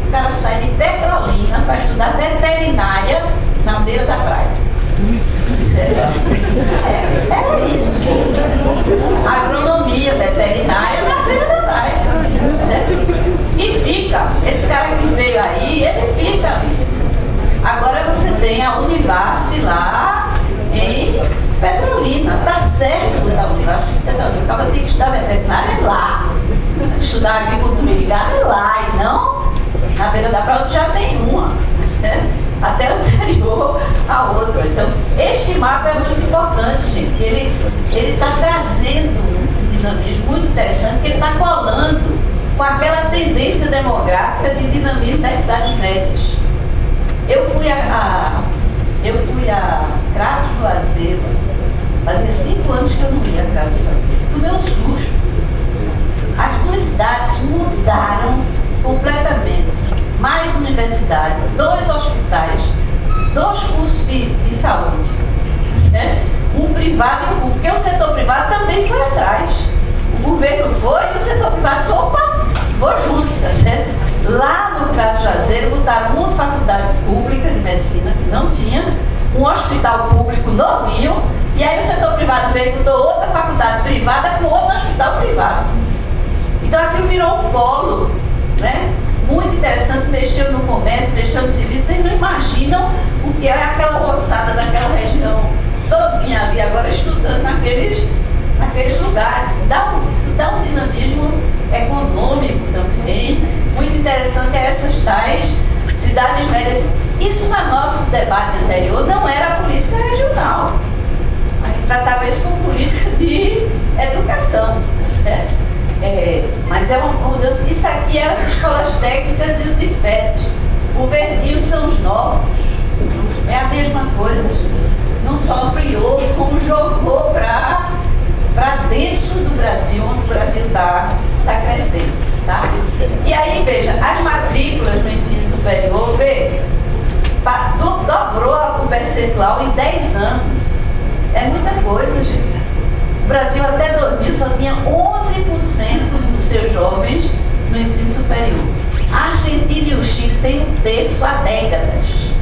O cara sai de Petrolina para estudar veterinária na beira da praia. Era isso. Agronomia veterinária na beira da praia. Certo? E fica, esse cara que veio aí, ele fica ali. Agora você tem a Univasf lá em Petrolina. Tá certo botar a Univasf em Petrolina. O cara tem que estudar veterinária lá. Estudar agricultura irrigada lá e não na beira da praia, já tem uma. Certo? Até anterior a outra. Então, este mapa é muito importante, gente. Ele está trazendo um dinamismo muito interessante, que ele está colando com aquela tendência demográfica de dinamismo das cidades médias. Eu fui a Crato Juazeiro, fazia 5 anos que eu não ia a Crato Juazeiro. Do meu susto, as duas cidades mudaram completamente. Mais universidade, 2 hospitais, 2 cursos de saúde, né? Um privado e um público, porque o setor privado também foi atrás. O governo foi e o setor privado disse, opa, vou junto, tá certo? Lá no Crato Juazeiro botaram uma faculdade pública de medicina que não tinha, um hospital público novinho, e aí o setor privado veio e botou outra faculdade privada com outro hospital privado. Então aquilo virou um polo, né? Muito interessante, mexeu no comércio, mexeu no serviço. Vocês não imaginam o que é aquela roçada daquela região todinha ali, agora estudando naqueles lugares. Isso dá um dinamismo econômico também. Muito interessante é essas tais cidades médias. Isso no nosso debate anterior não era política regional. A gente tratava isso como política de educação, certo? Mas é uma mudança. Isso aqui é as escolas técnicas e os IFETs. O verdinho são os novos. É a mesma coisa. Não só ampliou, como jogou para dentro do Brasil, onde o Brasil está crescendo. Tá? E aí, veja, as matrículas no ensino superior, dobrou o percentual em 10 anos. É muita coisa, gente. O Brasil até 2000 só tinha 11% dos seus jovens no ensino superior. A Argentina e o Chile têm 1/3 há décadas.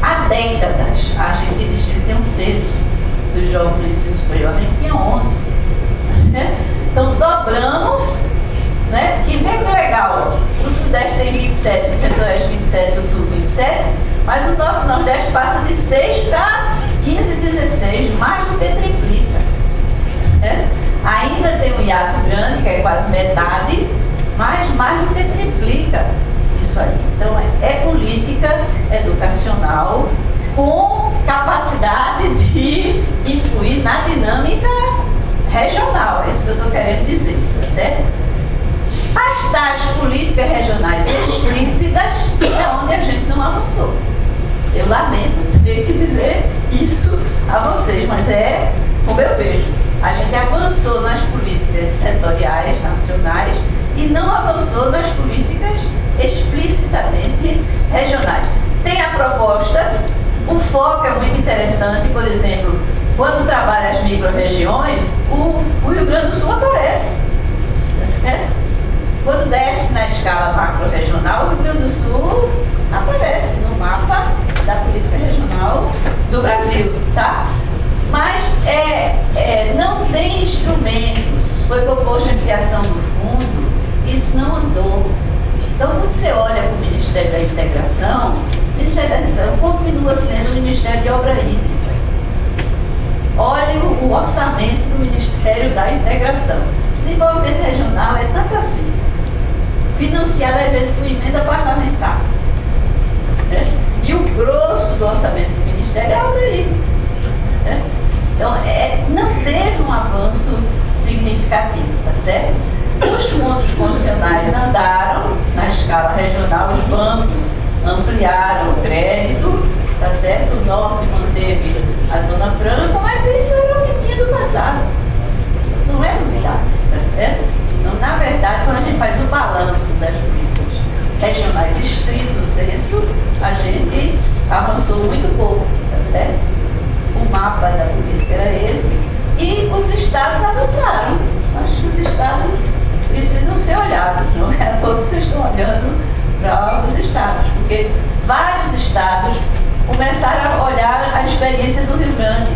Há décadas, a Argentina e o Chile têm 1/3 dos jovens no ensino superior. A gente tinha 11. Então dobramos, né? E vê que legal. O Sudeste tem 27, o Centro-Oeste 27, o Sul 27, mas o Nordeste passa de 6 para 15, 16, mais do que triplica. Ainda tem um hiato grande, que é quase metade, mas mais do que triplica isso aí. Então é política educacional com capacidade de influir na dinâmica regional. É isso que eu estou querendo dizer, tá certo? As tais políticas regionais explícitas é onde a gente não avançou. Eu lamento ter que dizer isso a vocês, mas é como eu vejo. A gente avançou nas políticas setoriais, nacionais, e não avançou nas políticas explicitamente regionais. Tem a proposta, o foco é muito interessante, por exemplo, quando trabalha as micro-regiões, o Rio Grande do Sul aparece. Quando desce na escala macro-regional, o Rio Grande do Sul aparece no mapa da política regional do Brasil, tá? Mas não tem instrumentos. Foi proposta a ampliação do fundo, isso não andou. Então, quando você olha para o Ministério da Integração, o Ministério da Integração continua sendo o Ministério de Obra Hídrica. Olhe o orçamento do Ministério da Integração. Desenvolvimento regional é tanto assim. Financiado, às vezes, com emenda parlamentar. E o grosso do orçamento do Ministério é a obra hídrica. Então, não teve um avanço significativo, tá certo? Os fundos constitucionais andaram na escala regional, os bancos ampliaram o crédito, tá certo? O Norte manteve a Zona Franca, mas isso era o que tinha do passado. Isso não é novidade, tá certo? Então, na verdade, quando a gente faz o balanço das políticas regionais estrito senso, a gente avançou muito pouco, tá certo? O mapa da política era esse, e os estados avançaram. Acho estados precisam ser olhados, não é? Todos vocês estão olhando para os estados, porque vários estados começaram a olhar a experiência do Rio Grande.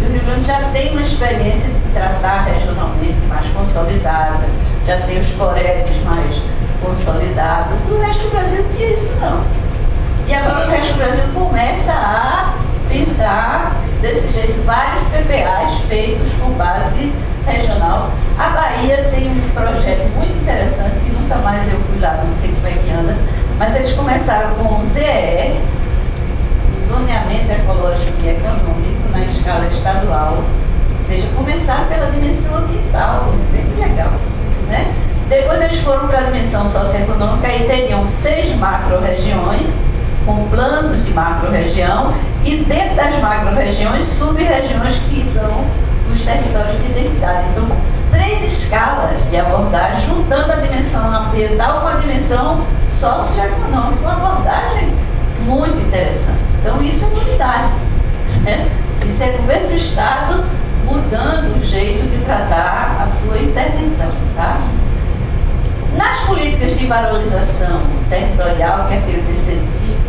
O Rio Grande já tem uma experiência de tratar regionalmente mais consolidada, já tem os coretes mais consolidados. O resto do Brasil não tinha isso, não. E agora o resto do Brasil começa a pensar desse jeito, vários PPAs feitos com base regional. A Bahia tem um projeto muito interessante, que nunca mais eu fui lá, não sei como é que anda, mas eles começaram com o ZEE, Zoneamento Ecológico e Econômico, na escala estadual. Veja, começaram pela dimensão ambiental, bem legal, né? Depois eles foram para a dimensão socioeconômica e teriam 6 macro-regiões, com planos de macro-região, e dentro das macro-regiões, sub-regiões que são os territórios de identidade. Então, 3 escalas de abordagem, juntando a dimensão ambiental com a dimensão socioeconômica, uma abordagem muito interessante. Então, isso é novidade, certo? Isso é governo do Estado mudando o jeito de tratar a sua intervenção, tá? Nas políticas de valorização territorial, que é aquele terceiro tipo,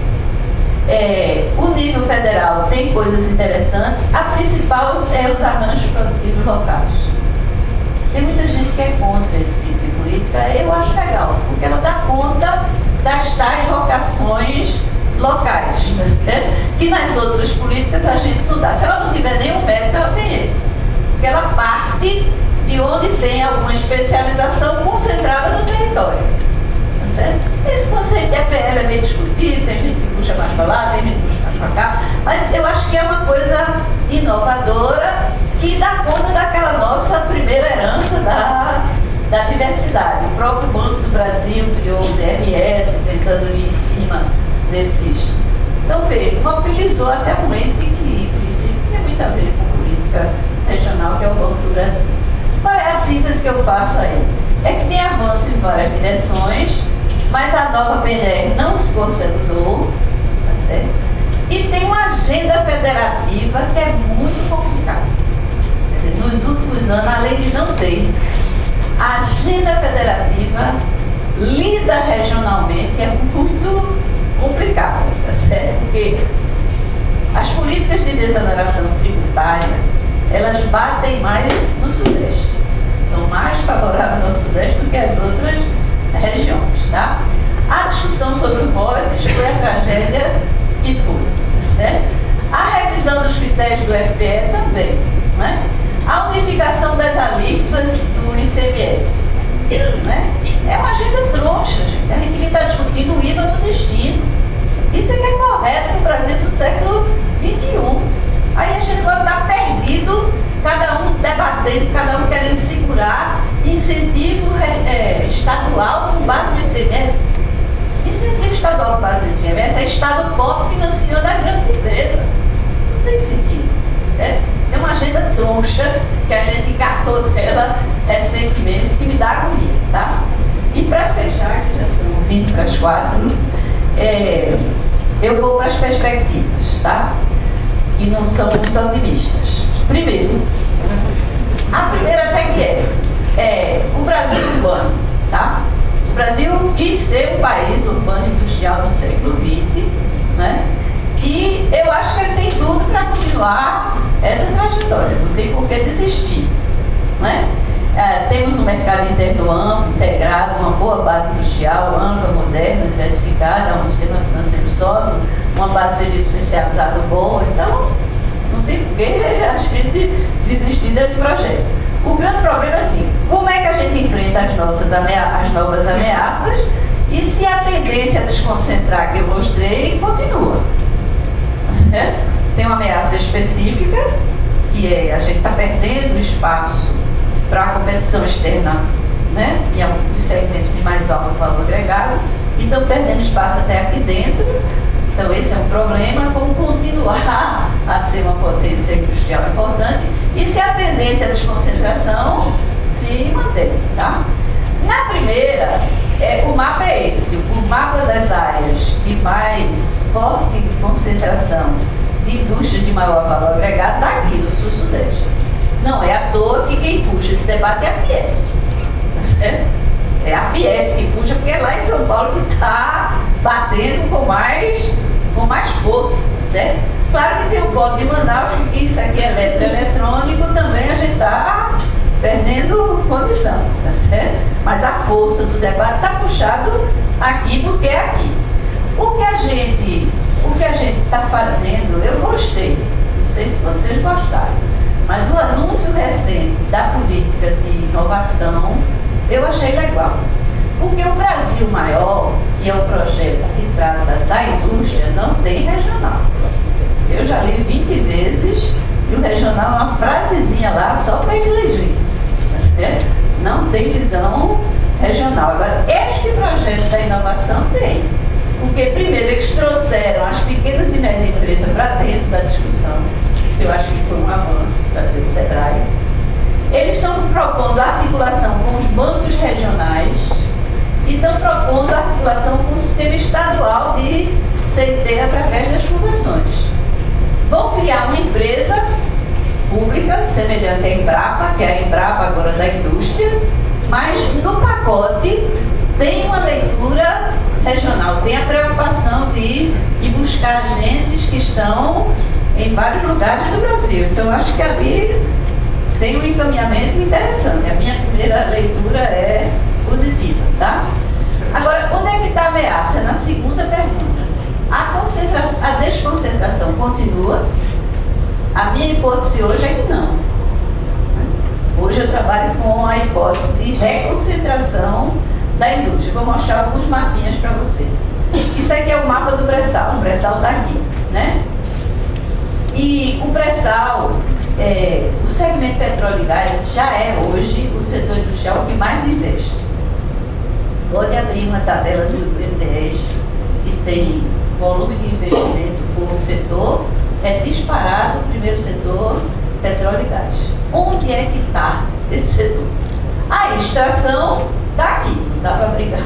o nível federal tem coisas interessantes. A principal é os arranjos produtivos locais. Tem muita gente que é contra esse tipo de política. Eu acho legal, porque ela dá conta das tais vocações locais, né? Que nas outras políticas a gente não dá. Se ela não tiver nenhum mérito, ela tem esse. Porque ela parte de onde tem alguma especialização concentrada no território. Tá certo? Esse conceito de EPL é meio discutido, tem gente que puxa mais para lá, tem gente que puxa mais para cá, mas eu acho que é uma coisa inovadora que dá conta daquela nossa primeira herança da diversidade. O próprio Banco do Brasil criou o DRS, tentando ir em cima desses. Então, veja, mobilizou até um ente que, em princípio, tem muito a ver com política regional, que é o Banco do Brasil. Qual é a síntese que eu faço aí? É que tem avanço em várias direções, mas a nova PNR não se consolidou, tá certo? E tem uma agenda federativa que é muito complicada. Quer dizer, nos últimos anos, além de não ter, a agenda federativa lida regionalmente é muito complicada, tá certo? Porque as políticas de desoneração tributária, elas batem mais no Sudeste. São mais favoráveis ao Sudeste do que as outras regiões, tá? A discussão sobre o royalties foi a tragédia que foi, certo? A revisão dos critérios do FPE também, né? A unificação das alíquotas do ICMS, né? É uma agenda troncha, gente. A gente está discutindo o IVA no destino. Isso é que é correto no Brasil do século XXI. Aí a gente agora está perdido, cada um debatendo, cada um querendo segurar incentivo estadual com base no ICMS. Incentivo estadual com base no ICMS é Estado pobre financiando as grandes empresas. Não tem sentido, certo? É uma agenda troncha que a gente catou dela recentemente, que me dá agonia, tá? E para fechar, que já são 20 para as 4, eu vou para as perspectivas, tá? Que não são muito otimistas. Primeiro, a primeira até que é o Brasil urbano, tá? O Brasil quis ser um país urbano industrial no século XX, né? E eu acho que ele tem tudo para continuar essa trajetória, não tem por que desistir, né? Temos um mercado interno amplo, integrado, uma boa base industrial, ampla, moderna, diversificada, um sistema financeiro sólido, uma base de serviço especializado boa, então não tem por que a gente desistir desse projeto. O grande problema é assim, como é que a gente enfrenta as novas ameaças e se a tendência a desconcentrar que eu mostrei continua. Certo? Tem uma ameaça específica, que é a gente está perdendo espaço para a competição externa, né? E é um dos segmentos de mais alto valor agregado, e estão perdendo espaço até aqui dentro. Então esse é um problema, como continuar a ser uma potência industrial importante e se a tendência à desconcentração se mantém, tá? Na primeira, o mapa é esse, o mapa das áreas de mais forte concentração de indústria de maior valor agregado está aqui no sul-sudeste. Não é à toa que quem puxa esse debate é a Fiesp. Tá certo? É a Fiesp que puxa, porque é lá em São Paulo que está batendo com mais força, tá certo? Claro que tem o Código de Manaus, que isso aqui é eletrônico, também a gente está perdendo condição, tá certo? Mas a força do debate está puxado aqui, porque é aqui. O que a gente está fazendo, eu gostei, não sei se vocês gostaram, mas o anúncio recente da política de inovação, eu achei legal. Porque o Brasil Maior, que é o projeto que trata da indústria, não tem regional. Eu já li 20 vezes e o regional é uma frasezinha lá só para eleger. Não tem visão regional. Agora, este projeto da inovação tem. Porque, primeiro, eles trouxeram as pequenas e médias empresas para dentro da discussão. Eu acho que foi um avanço trazer o SEBRAE. Eles estão propondo articulação com os bancos regionais e estão propondo articulação com o sistema estadual de CT através das fundações. Vão criar uma empresa pública, semelhante à Embrapa, que é a Embrapa agora da indústria, mas no pacote tem uma leitura regional, tem a preocupação de ir buscar agentes que estão em vários lugares do Brasil. Então, acho que ali tem um encaminhamento interessante. A minha primeira leitura é positiva, tá? Agora, onde é que está a ameaça? Na segunda pergunta. A desconcentração continua? A minha hipótese hoje é que não. Hoje eu trabalho com a hipótese de reconcentração da indústria. Vou mostrar alguns mapinhas para você. Isso aqui é o mapa do pré-sal. O pré-sal está aqui, né? E o pré-sal, o segmento petróleo e gás já é hoje o setor industrial que mais investe. Pode abrir uma tabela do BNDES que tem volume de investimento por setor, é disparado o primeiro setor, petróleo e gás. Onde é que está esse setor? A extração está aqui, não dá para brigar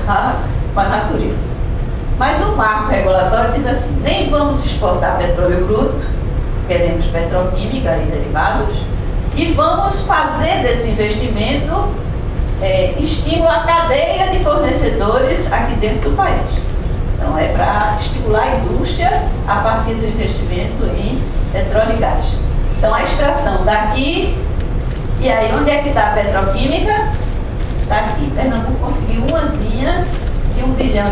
com a natureza. Mas o marco regulatório diz assim, nem vamos exportar petróleo bruto, queremos petroquímica e derivados, e vamos fazer desse investimento estímulo à cadeia de fornecedores aqui dentro do país. Então é para estimular a indústria a partir do investimento em petróleo e gás. Então a extração daqui, e aí onde é que está a petroquímica? Está aqui. Pernambuco conseguiu umazinha de 1,6 bilhão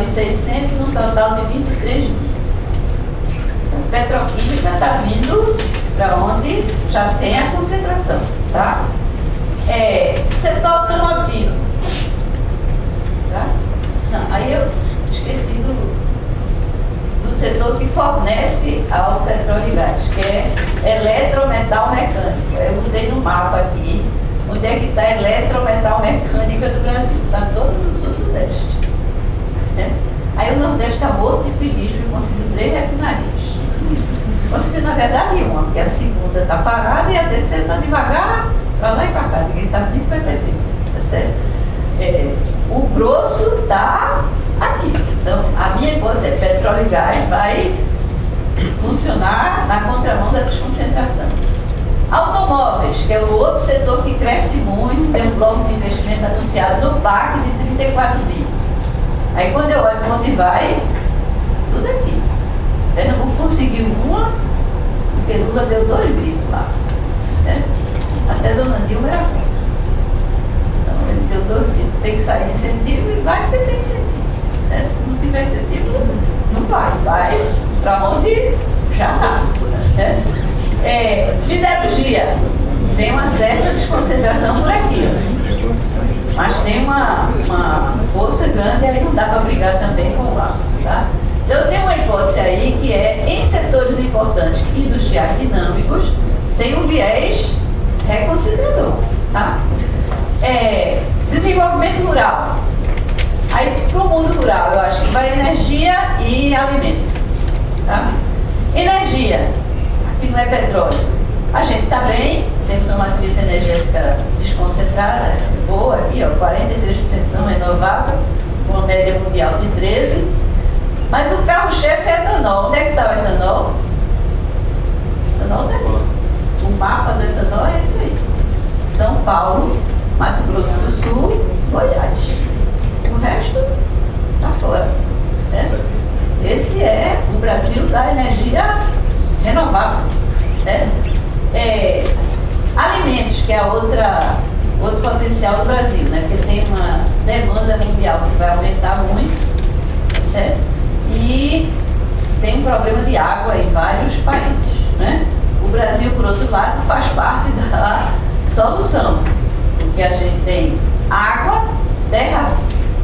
num total de 23 mil. Então, petroquímica está vindo para onde já tem a concentração, tá? Setor automotivo. Tá? Não, aí eu esqueci do setor que fornece ao petróleo e gás, que é eletrometal mecânico. Eu usei no mapa aqui, onde é que está a eletrometal mecânica do Brasil. Está todo no sul-sudeste. Aí o Nordeste está morto de feliz e conseguiu 3 refinarias. Conseguiu, na verdade, uma, porque a segunda está parada e a terceira está devagar para lá e para cá. Ninguém sabe nem se vai ser feito. Tá certo? O grosso está aqui. Então, a minha hipótese é petróleo e gás vai funcionar na contramão da desconcentração. Automóveis, que é o outro setor que cresce muito, tem um bloco de investimento anunciado no PAC de 34 mil. Aí quando eu olho para onde vai, tudo aqui. Pernambuco conseguiu uma, porque Lula deu 2 gritos lá. Certo? Até Dona Dilma era contra. Então ele deu 2 gritos, tem que sair incentivo e vai porque tem incentivo. Certo? Se não tiver incentivo, não vai. Vai para onde já está. Certo? Siderurgia, tem uma certa desconcentração por aqui. Mas tem uma força grande e aí não dá para brigar também com o laço. Tá? Então eu tenho uma hipótese aí que em setores importantes industriais dinâmicos, tem um viés reconcentrador. Tá? Desenvolvimento rural. Aí para o mundo rural, eu acho que vai energia e alimento. Tá? Energia, aqui não é petróleo. A gente está bem, temos uma matriz energética desconcentrada, boa aqui, ó, 43% não renovável, com uma média mundial de 13%. Mas o carro-chefe é etanol. Onde é que está o etanol? O etanol está aqui. O mapa do etanol é isso aí. São Paulo, Mato Grosso do Sul, Goiás. O resto está fora. Certo? Esse é o Brasil da energia renovável. Certo? Alimentos, que é outro potencial do Brasil, né? Porque tem uma demanda mundial que vai aumentar muito, certo? E tem um problema de água em vários países, né? O Brasil, por outro lado, faz parte da solução, porque a gente tem água, terra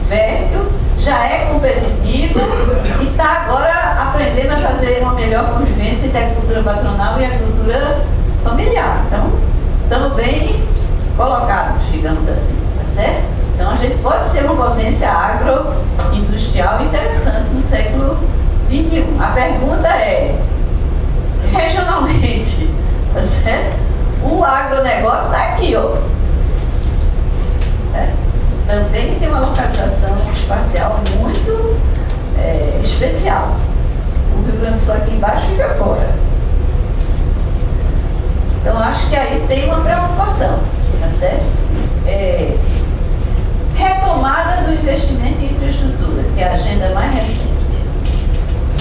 fértil, já é competitivo e está agora aprendendo a fazer uma melhor convivência entre a agricultura patronal e a agricultura familiar. Então, estamos bem colocados, digamos assim, tá certo? Então, a gente pode ser uma potência agroindustrial interessante no século XXI. A pergunta é, regionalmente, tá certo? O agronegócio está aqui, ó. Também tem uma localização espacial muito especial. O Rio Grande do Sul aqui embaixo fica fora. Então, acho que aí tem uma preocupação, tá certo? Retomada do investimento em infraestrutura, que é a agenda mais recente,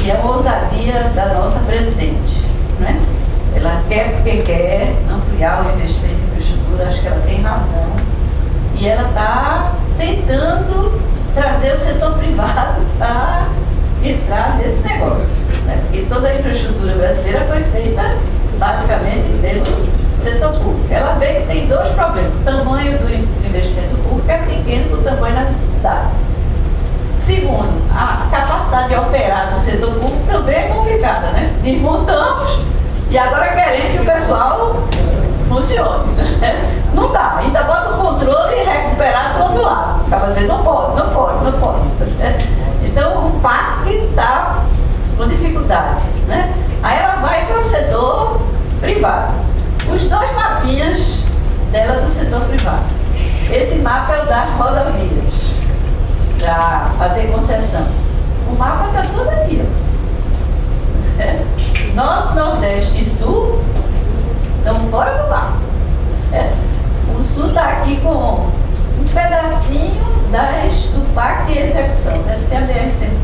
e a ousadia da nossa presidente, né? Ela quer porque quer ampliar o investimento em infraestrutura, acho que ela tem razão, e ela está tentando trazer o setor privado para entrar nesse negócio, né? Porque toda a infraestrutura brasileira foi feita basicamente pelo setor público. Ela vê que tem dois problemas. O tamanho do investimento público é pequeno do tamanho da necessidade. Segundo, a capacidade de operar do setor público também é complicada, né? Desmontamos e agora queremos que o pessoal funcione. Não dá, ainda bota o controle e recuperar do outro lado. Acaba dizendo, não pode. Então o PAC está com dificuldade, né? Aí ela vai para o setor privado. Os dois mapinhas dela do setor privado. Esse mapa é o das rodovias, para fazer concessão. O mapa está todo aqui, ó. Norte, Nordeste e Sul estão fora do mapa. O Sul está aqui com um pedacinho do PAC de execução. Deve ser a BR-116.